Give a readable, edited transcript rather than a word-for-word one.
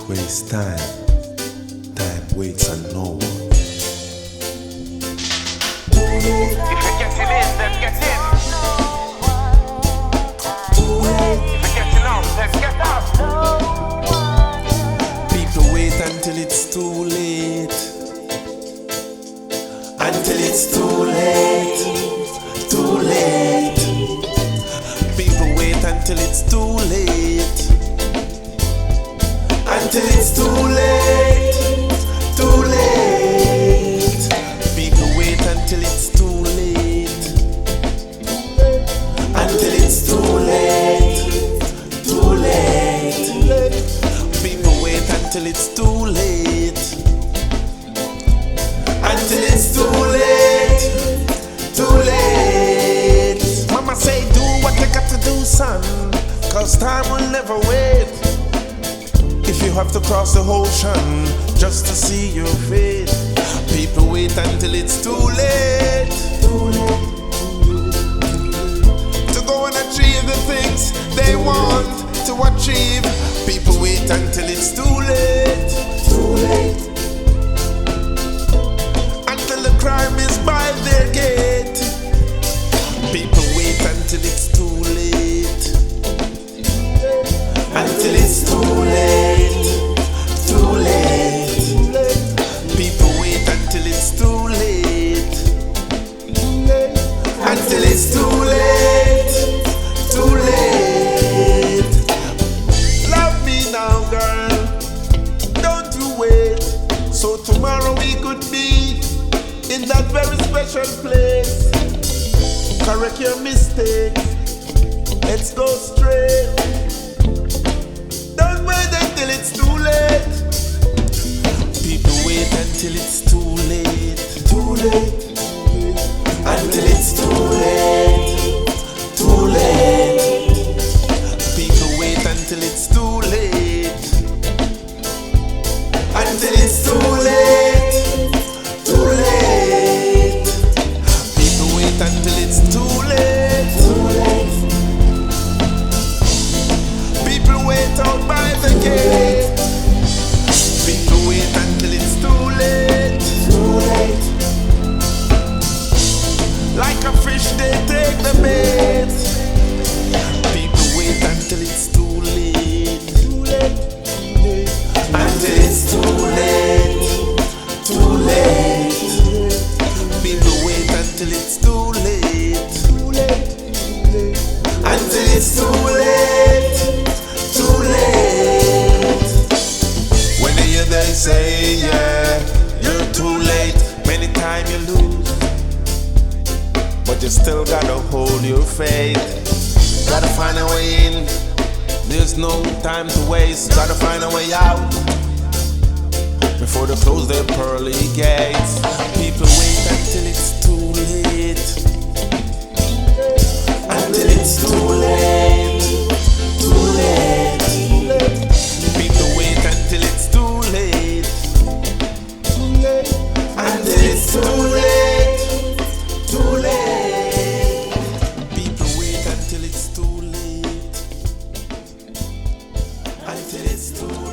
waste time. Time waits on no one. If you're getting in, then get in. If you're getting out, then get out. People wait until it's too late. Until it's too late. Too late. People wait until it's too late. Until it's too late. Too late. People wait until it's too late. Until it's too late. Too late. People wait until it's too late. Until it's too late. Too late. Mama say do what you got to do, son, 'cause time will never wait. If you have to cross the ocean just to see your fate, people wait until it's too late. Too late. To go and achieve the things they want to achieve, people wait until it's too late. Too late. Until the crime is by their gate, people wait until it's too late. Until it's too late. Too late. People wait until it's too late. Until it's too late. Too late. Love me now, girl. Don't you wait. So tomorrow we could be in that very special place. Correct your mistakes. Let's go straight. Don't wait until it's too late. People wait until it's too late. Too late. Until it's too late. Too late. People wait until it's too late. Until it's too late. Too late. People wait until it's too late. Too late. People wait out by the gate. People wait until it's too late. Too late. Like a fish, they take the bait. People wait until it's too late. Too late. Until it's too late. Too late. People wait until it's too late. Too late. Until it's too late. Too late. When they hear they say, yeah, you're too late. Many times you lose, but you still gotta hold your faith. Gotta find a way in. There's no time to waste. Gotta find a way out before they close their pearly gates. People wait until it's too late. Until it's too late. Too late. People wait until it's too late. Until it's too late. Too late. People wait until it's too late. Until it's too late.